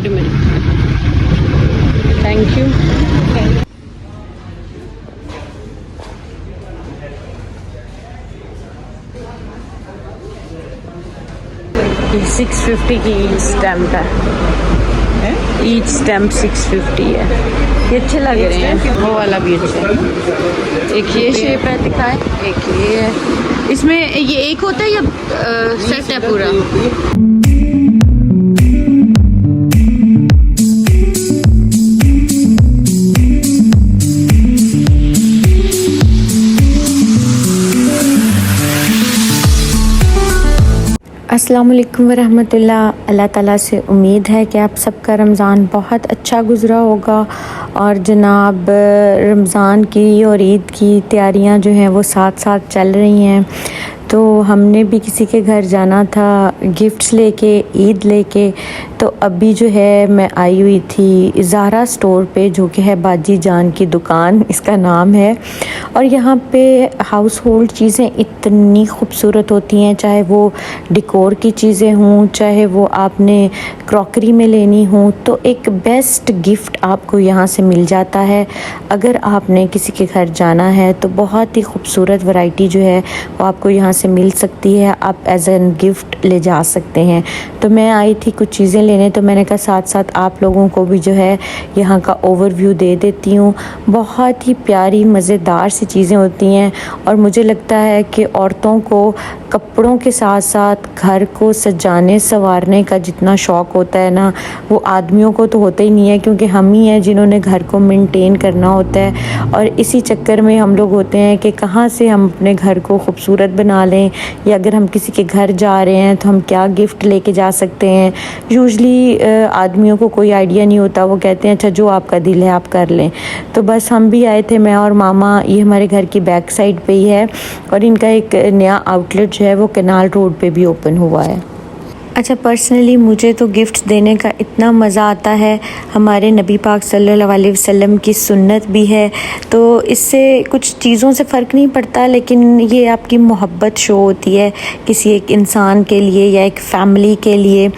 Mid में। Thank you. 650 की stamp है, ईच स्टैम्प 650 है। ये अच्छे लग रहे हैं, वो वाला भी अच्छा है। एक ये शेप है, दिखाए, एक ये है। इसमें ये एक होता है या सेट है पूरा? अस्सलामुअलैकुम वरहमतुल्लाह। अल्लाह ताला से उम्मीद है कि आप सबका रमज़ान बहुत अच्छा गुज़रा होगा और जनाब रमज़ान की और ईद की तैयारियां जो हैं वो साथ साथ चल रही हैं। तो हमने भी किसी के घर जाना था गिफ्ट्स लेके, ईद लेके। तो अभी जो है मैं आई हुई थी ज़ारा स्टोर पे, जो कि है बाजी जान की दुकान इसका नाम है। और यहाँ पे हाउस होल्ड चीज़ें इतनी खूबसूरत होती हैं, चाहे वो डेकोर की चीज़ें हों, चाहे वो आपने क्रॉकरी में लेनी हो, तो एक बेस्ट गिफ्ट आपको यहाँ से मिल जाता है। अगर आपने किसी के घर जाना है तो बहुत ही खूबसूरत वैरायटी जो है वो आपको यहाँ से मिल सकती है, आप एज एन गिफ्ट ले जा सकते हैं। तो मैं आई थी कुछ चीज़ें लेने, तो मैंने कहा साथ साथ आप लोगों को भी जो है यहाँ का ओवरव्यू दे देती हूँ। बहुत ही प्यारी मज़ेदार सी चीज़ें होती हैं और मुझे लगता है कि औरतों को कपड़ों के साथ साथ घर को सजाने संवारने का जितना शौक़ होता है ना, वो आदमियों को तो होता ही नहीं है, क्योंकि हम ही हैं जिन्होंने घर को मेंटेन करना होता है। और इसी चक्कर में हम लोग होते हैं कि कहाँ से हम अपने घर को खूबसूरत बना लें, या अगर हम किसी के घर जा रहे हैं तो हम क्या गिफ्ट लेके जा सकते हैं। यूजली आदमियों को कोई आइडिया नहीं होता, वो कहते हैं अच्छा जो आपका दिल है आप कर लें। तो बस हम भी आए थे, मैं और मामा। ये हमारे घर की बैक साइड पे ही है और इनका एक नया आउटलेट जो है वो कैनाल रोड पे भी ओपन हुआ है। अच्छा, पर्सनली मुझे तो गिफ्ट्स देने का इतना मज़ा आता है। हमारे नबी पाक सल्लल्लाहु अलैहि वसल्लम की सुन्नत भी है, तो इससे कुछ चीज़ों से फ़र्क नहीं पड़ता, लेकिन ये आपकी मोहब्बत शो होती है किसी एक इंसान के लिए या एक फ़ैमिली के लिए।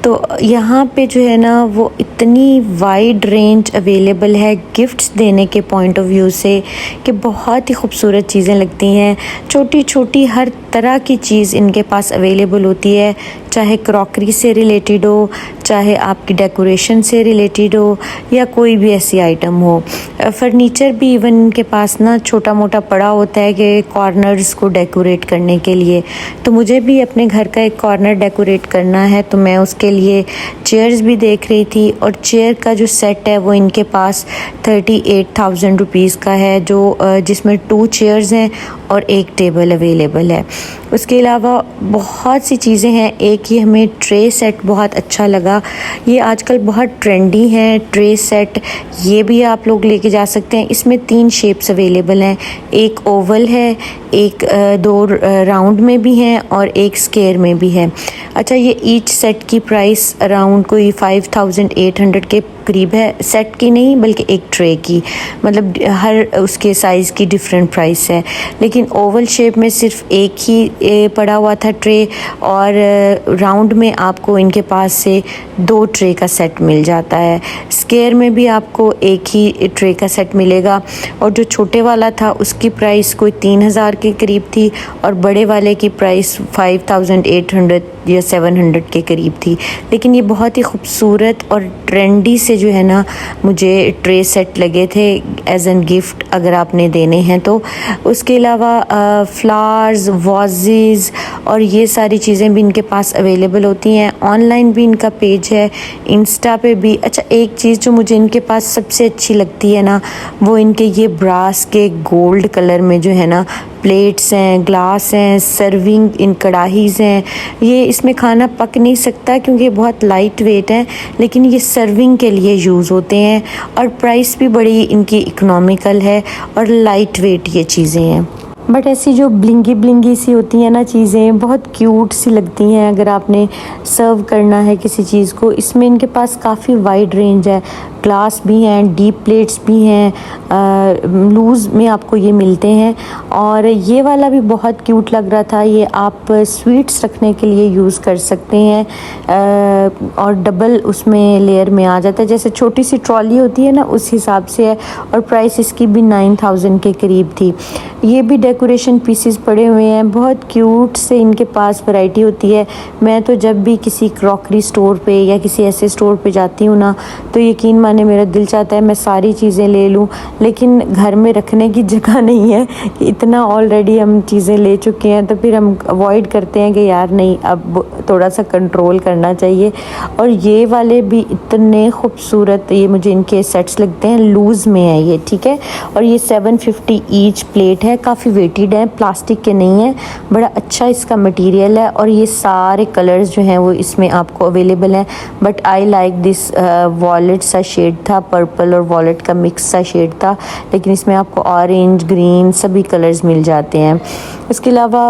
तो यहाँ पे जो है ना वो इतनी वाइड रेंज अवेलेबल है गिफ्ट्स देने के पॉइंट ऑफ व्यू से कि बहुत ही खूबसूरत चीज़ें लगती हैं। छोटी छोटी हर तरह की चीज़ इनके पास अवेलेबल होती है, चाहे क्रॉकरी से रिलेटेड हो, चाहे आपकी डेकोरेशन से रिलेटेड हो, या कोई भी ऐसी आइटम हो। फर्नीचर भी इवन इनके पास ना छोटा मोटा पड़ा होता है कि कॉर्नर्स को डेकोरेट करने के लिए। तो मुझे भी अपने घर का एक कॉर्नर डेकोरेट करना है, तो मैं उसके लिए चेयर्स भी देख रही थी। और चेयर का जो सेट है वो इनके पास 38,000 रुपीज़ का है, जो जिसमें 2 चेयर्स हैं और एक टेबल अवेलेबल है। उसके अलावा बहुत सी चीज़ें हैं। एक ही हमें ट्रे सेट बहुत अच्छा लगा, ये आजकल बहुत ट्रेंडी है ट्रे सेट, ये भी आप लोग लेके जा सकते हैं। इसमें 3 शेप्स अवेलेबल हैं, एक ओवल है, एक 2 राउंड में भी हैं और एक स्क्वायर में भी है। अच्छा, ये ईच सेट की प्राइस अराउंड कोई 5800 के करीब है, सेट की नहीं बल्कि एक ट्रे की, मतलब हर उसके साइज़ की डिफरेंट प्राइस है। लेकिन ओवल शेप में सिर्फ एक ही पड़ा हुआ था ट्रे, और राउंड में आपको इनके पास से 2 ट्रे का सेट मिल जाता है। स्क्वायर में भी आपको एक ही ट्रे का सेट मिलेगा, और जो छोटे वाला था उसकी प्राइस कोई 3000 के करीब थी, और बड़े वाले की प्राइस 5800 या 700 के करीब थी। लेकिन ये बहुत ही खूबसूरत और ट्रेंडी से जो है ना मुझे ट्रे सेट लगे थे एज एन गिफ्ट अगर आपने देने हैं तो। उसके अलावा फ्लावर्स, वाजेस और ये सारी चीज़ें भी इनके पास अवेलेबल होती हैं। ऑनलाइन भी इनका पेज है, इंस्टा पे भी। अच्छा, एक चीज़ जो मुझे इनके पास सबसे अच्छी लगती है ना, वो इनके ये ब्रास के गोल्ड कलर में जो है ना प्लेट्स हैं, ग्लास हैं, सर्विंग इन कढ़ाईज़ हैं। ये इसमें खाना पक नहीं सकता क्योंकि ये बहुत लाइट वेट है, लेकिन ये सर्विंग के लिए यूज़ होते हैं, और प्राइस भी बड़ी इनकी इकोनॉमिकल है और लाइट वेट ये चीज़ें हैं। बट ऐसी जो ब्लिंगी सी होती हैं ना चीज़ें, बहुत क्यूट सी लगती हैं अगर आपने सर्व करना है किसी चीज़ को। इसमें इनके पास काफ़ी वाइड रेंज है, ग्लास भी हैं, डीप प्लेट्स भी हैं, लूज़ में आपको ये मिलते हैं। और ये वाला भी बहुत क्यूट लग रहा था, ये आप स्वीट्स रखने के लिए यूज़ कर सकते हैं और डबल उसमें लेयर में आ जाता है, जैसे छोटी सी ट्रॉली होती है ना उस हिसाब से है। और प्राइस इसकी भी 9000 के करीब थी। ये भी डेकोरेशन पीसेस पड़े हुए हैं, बहुत क्यूट से इनके पास वैरायटी होती है। मैं तो जब भी किसी क्रॉकरी स्टोर पे या किसी ऐसे स्टोर पे जाती हूँ ना, तो यकीन माने मेरा दिल चाहता है मैं सारी चीज़ें ले लूँ, लेकिन घर में रखने की जगह नहीं है। इतना ऑलरेडी हम चीज़ें ले चुके हैं, तो फिर हम अवॉइड करते हैं कि यार नहीं, अब थोड़ा सा कंट्रोल करना चाहिए। और ये वाले भी इतने खूबसूरत, ये मुझे इनके सेट्स लगते हैं, लूज़ में है ये, ठीक है। और ये 750 ईच प्लेट है, काफ़ी वेटेड है, प्लास्टिक के नहीं है, बड़ा अच्छा इसका मटेरियल है। और ये सारे कलर्स जो हैं वो इसमें आपको अवेलेबल हैं, but I like this wallet सा शेड था, पर्पल और वॉलेट का मिक्स सा शेड था, लेकिन इसमें आपको ऑरेंज, ग्रीन सभी कलर्स मिल जाते हैं। इसके अलावा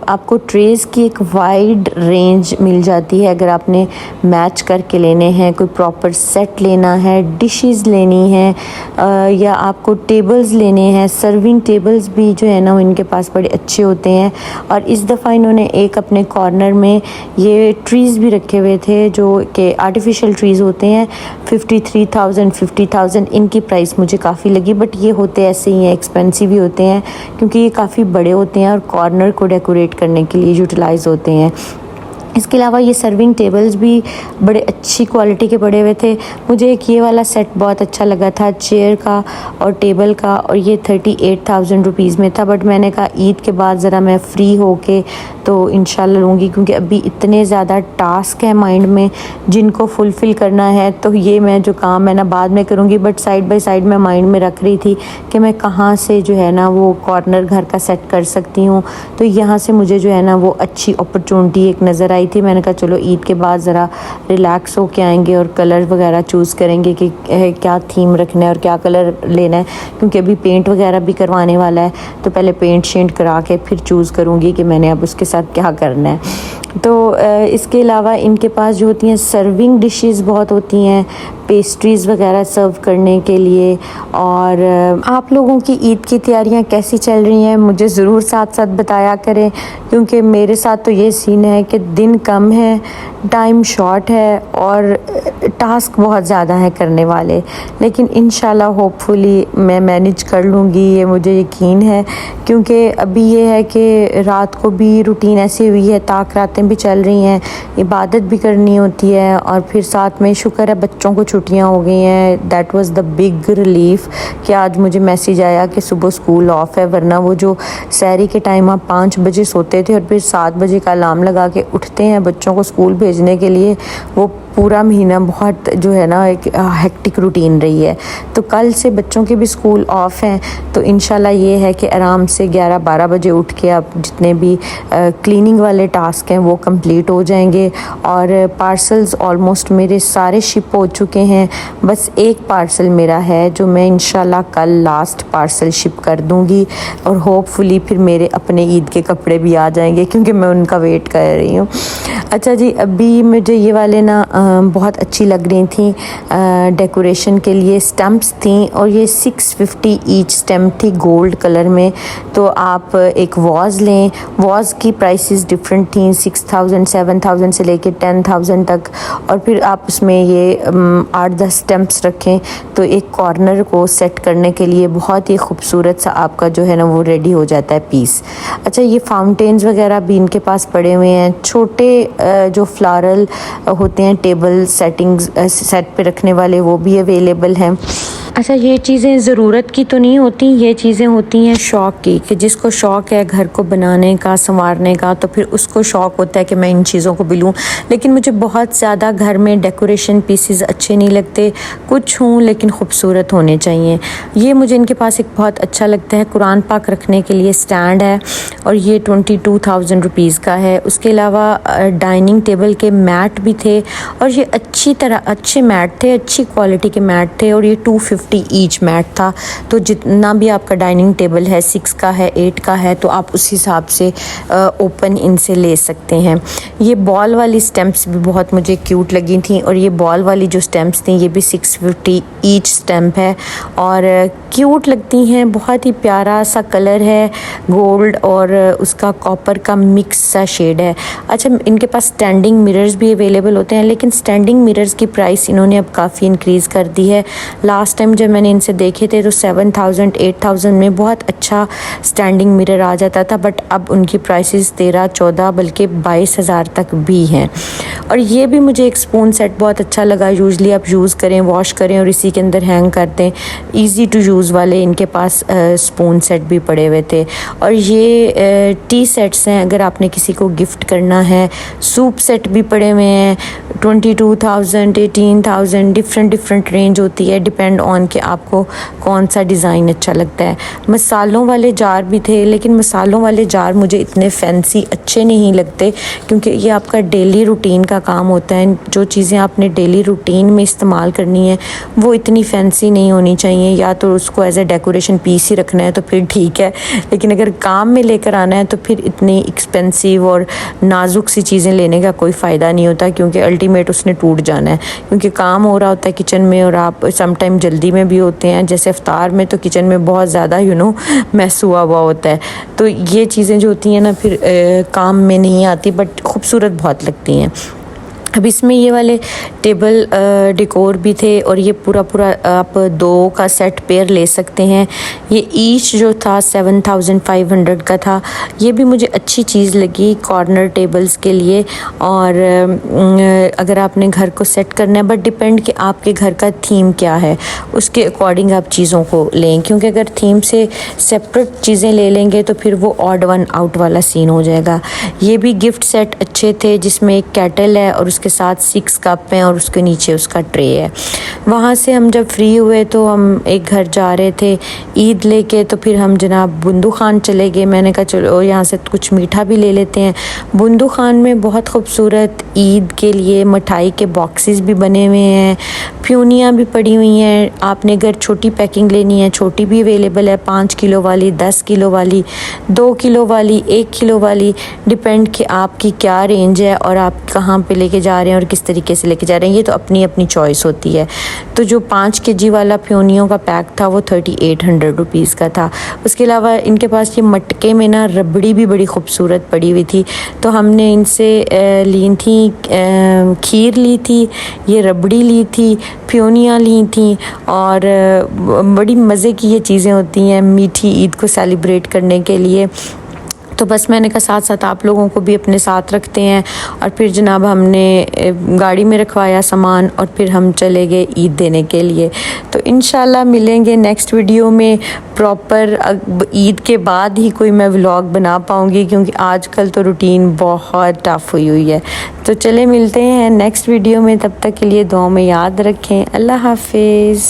आपको ट्रेज़ की एक वाइड रेंज मिल जाती है, अगर आपने मैच करके लेने हैं, कोई प्रॉपर सेट लेना है, डिशेस लेनी है, या आपको टेबल्स लेने हैं। सर्विंग टेबल्स भी जो है ना वो इनके पास बड़े अच्छे होते हैं। और इस दफ़ा इन्होंने एक अपने कॉर्नर में ये ट्रीज़ भी रखे हुए थे, जो कि आर्टिफिशियल ट्रीज़ होते हैं। 53,000 50,000 इनकी प्राइस मुझे काफ़ी लगी, बट ये होते ऐसे ही हैं, एक्सपेंसिव ही होते हैं, क्योंकि ये काफ़ी बड़े होते हैं और कॉर्नर को डेकोरेट करने के लिए यूटिलाइज़ होते हैं। इसके अलावा ये सर्विंग टेबल्स भी बड़े अच्छी क्वालिटी के पड़े हुए थे। मुझे एक ये वाला सेट बहुत अच्छा लगा था, चेयर का और टेबल का, और ये 38,000 रुपीज़ में था। बट मैंने कहा ईद के बाद ज़रा मैं फ़्री होके तो इंशाल्लाह लूँगी, क्योंकि अभी इतने ज़्यादा टास्क है माइंड में जिनको फुलफ़िल करना है, तो ये मैं जो काम है ना बाद में करूँगी। बट साइड बाय साइड मैं माइंड में रख रही थी कि मैं कहाँ से जो है ना वो कॉर्नर घर का सेट कर सकती हूँ। तो यहाँ से मुझे जो है ना वो अच्छी अपॉर्चुनिटी एक नज़र आई थी। मैंने कहा चलो ईद के बाद ज़रा रिलैक्स हो के आएंगे और कलर वगैरह चूज़ करेंगे कि क्या थीम रखना है और क्या कलर लेना है, क्योंकि अभी पेंट वगैरह भी करवाने वाला है, तो पहले पेंट शेंट करा के फिर चूज़ करूँगी कि मैंने अब उसके साथ क्या करना है। तो इसके अलावा इनके पास जो होती हैं सर्विंग डिशेस बहुत होती हैं, पेस्ट्रीज़ वगैरह सर्व करने के लिए। और आप लोगों की ईद की तैयारियां कैसी चल रही हैं मुझे ज़रूर साथ साथ बताया करें, क्योंकि मेरे साथ तो ये सीन है कि दिन कम है, टाइम शॉर्ट है और टास्क बहुत ज़्यादा है करने वाले, लेकिन इंशाल्लाह होपफुली मैं मैनेज कर लूँगी, ये मुझे यकीन है। क्योंकि अभी ये है कि रात को भी रूटीन ऐसी हुई है, ताक रातें भी चल रही हैं, इबादत भी करनी होती है, और फिर साथ में शुक्र है बच्चों को छुट्टियां हो गई हैं। That was the big relief कि आज मुझे मैसेज आया कि सुबह स्कूल ऑफ है, वरना वो जो सहरी के टाइम आप 5 बजे सोते थे और फिर 7 बजे का अलार्म लगा के उठते हैं बच्चों को स्कूल भेजने के लिए, वो पूरा महीना बहुत जो है ना एक हेक्टिक रूटीन रही है। तो कल से बच्चों के भी स्कूल ऑफ हैं, तो इंशाल्लाह ये है कि आराम से 11-12 बजे उठ के आप जितने भी क्लीनिंग वाले टास्क हैं वो कंप्लीट हो जाएंगे। और पार्सल्स ऑलमोस्ट मेरे सारे शिप हो चुके हैं, बस एक पार्सल मेरा है जो मैं इंशाल्लाह कल लास्ट पार्सल शिप कर दूंगी, और होपफुली फिर मेरे अपने ईद के कपड़े भी आ जाएंगे, क्योंकि मैं उनका वेट कर रही हूँ। अच्छा जी, अभी मुझे ये वाले ना बहुत अच्छी लग रही थी, डेकोरेशन के लिए स्टम्प्स थी, और ये 650 ईच स्टम्प थी गोल्ड कलर में। तो आप एक वाज लें, वाज की प्राइसेस डिफरेंट थी, 6,000 7,000 से लेके 10,000 तक, और फिर आप उसमें ये 8-10 स्टम्प्स रखें तो एक कॉर्नर को सेट करने के लिए बहुत ही खूबसूरत सा आपका जो है ना वो रेडी हो जाता है पीस। अच्छा, ये फाउंटेन्स वगैरह भी इनके पास पड़े हुए हैं, छोटे जो फ्लारल होते हैं टेबल सेटिंग्स सेट पे रखने वाले, वो भी अवेलेबल हैं। अच्छा, ये चीज़ें ज़रूरत की तो नहीं होती, ये चीज़ें होती हैं शौक़ की, कि जिसको शौक़ है घर को बनाने का, संवारने का, तो फिर उसको शौक़ होता है कि मैं इन चीज़ों को भी लूँ। लेकिन मुझे बहुत ज़्यादा घर में डेकोरेशन पीसेस अच्छे नहीं लगते, कुछ हों लेकिन खूबसूरत होने चाहिए। ये मुझे इनके पास एक बहुत अच्छा लगता है, कुरान पाक रखने के लिए स्टैंड है, और ये 22,000 रुपीज़ का है। उसके अलावा डाइनिंग टेबल के मैट भी थे, और ये अच्छी तरह अच्छे मैट थे, अच्छी क्वालिटी के मैट थे, और ये 250 650 ईच मैट था। तो जितना भी आपका डाइनिंग टेबल है 6 का है 8 का है तो आप उस हिसाब से ओपन इनसे ले सकते हैं। ये बॉल वाली स्टैम्प्स भी बहुत मुझे क्यूट लगी थी और ये बॉल वाली जो स्टैम्प्स थी ये भी 650 ईच स्टैम्प है और क्यूट लगती हैं। बहुत ही प्यारा सा कलर है, गोल्ड और उसका कॉपर का मिक्स सा शेड है। अच्छा, इनके पास स्टैंडिंग मिरर्स भी अवेलेबल होते हैं, लेकिन स्टैंडिंग मिरर्स की प्राइस इन्होंने अब काफ़ी इंक्रीज़ कर दी है। लास्ट टाइम जब मैंने इनसे देखे थे तो 7000 8000 में बहुत अच्छा स्टैंडिंग मिरर आ जाता था, बट अब उनकी प्राइसेस 13 14 बल्कि 22,000 तक भी हैं। और ये भी मुझे एक स्पून सेट बहुत अच्छा लगा। यूजली आप यूज़ करें, वॉश करें और इसी के अंदर हैंग कर दें। ईज़ी टू यूज़ वाले इनके पास स्पून सेट भी पड़े हुए थे। और ये टी सेट्स हैं, अगर आपने किसी को गिफ्ट करना है। सूप सेट भी पड़े हुए हैं, 22,000 18,000 डिफरेंट रेंज होती है, डिपेंड ऑन कि आपको कौन सा डिज़ाइन अच्छा लगता है। मसालों वाले जार भी थे, लेकिन मसालों वाले जार मुझे इतने फैंसी अच्छे नहीं लगते, क्योंकि ये आपका डेली रूटीन का काम होता है। जो चीज़ें आपने डेली रूटीन में इस्तेमाल करनी है वो इतनी फैंसी नहीं होनी चाहिए। या तो उसको एज ए डेकोरेशन पीस ही रखना है तो फिर ठीक है, लेकिन अगर काम में लेकर आना है तो फिर इतनी एक्सपेंसिव और नाजुक सी चीज़ें लेने का कोई फ़ायदा नहीं होता, क्योंकि अल्टीमेट उसने टूट जाना है। क्योंकि काम हो रहा होता है किचन में और आप सम टाइम जल्दी में भी होते हैं, जैसे इफ्तार में तो किचन में बहुत ज़्यादा मैस हुआ होता है। तो ये चीज़ें जो होती हैं ना फिर काम में नहीं आती, बट खूबसूरत बहुत लगती हैं। अब इसमें ये वाले टेबल डेकोर भी थे और ये पूरा आप 2 का सेट पेयर ले सकते हैं। ये ईच जो था 7500 का था। ये भी मुझे अच्छी चीज़ लगी कॉर्नर टेबल्स के लिए। और अगर आपने घर को सेट करना है, बट डिपेंड कि आपके घर का थीम क्या है, उसके अकॉर्डिंग आप चीज़ों को लें। क्योंकि अगर थीम से सेपरेट चीज़ें ले लेंगे तो फिर वो ऑड वन आउट वाला सीन हो जाएगा। ये भी गिफ्ट सेट अच्छे थे, जिसमें एक केटल है और उसके साथ 6 कप हैं और उसके नीचे उसका ट्रे है। वहाँ से हम जब फ्री हुए तो हम एक घर जा रहे थे ईद लेके, तो फिर हम जनाब बुंदू खान चले गए। मैंने कहा चलो यहाँ से कुछ मीठा भी ले लेते हैं। बुंदू खान में बहुत खूबसूरत ईद के लिए मिठाई के बॉक्सेस भी बने हुए हैं, फ्यूनियाँ भी पड़ी हुई हैं। आपने अगर छोटी पैकिंग लेनी है, छोटी भी अवेलेबल है, 5 किलो वाली, 10 किलो वाली, 2 किलो वाली, 1 किलो वाली, डिपेंड कि आपकी क्या रेंज है और आप कहाँ पे लेके जा रहे हैं और किस तरीके से लेके जा रहे हैं। ये तो अपनी अपनी चॉइस होती है। तो जो 5 केजी वाला फ्यूनियों का पैक था वो 3800 रुपीज़ का था। उसके अलावा इनके पास ये मटके में ना रबड़ी भी बड़ी खूबसूरत पड़ी हुई थी, तो हमने इनसे ली थी खीर ली थी, ये रबड़ी ली थी, फ्यूनियाँ ली थी। और बड़ी मज़े की ये चीज़ें होती हैं मीठी ईद को सेलिब्रेट करने के लिए। तो बस मैंने कहा साथ साथ आप लोगों को भी अपने साथ रखते हैं। और फिर जनाब हमने गाड़ी में रखवाया सामान और फिर हम चले गए ईद देने के लिए। तो इंशाल्लाह मिलेंगे नेक्स्ट वीडियो में। प्रॉपर ईद के बाद ही कोई मैं व्लॉग बना पाऊँगी, क्योंकि आजकल तो रूटीन बहुत टफ हुई है। तो चले मिलते हैं नेक्स्ट वीडियो में, तब तक के लिए दुआ में याद रखें। अल्लाह हाफिज़।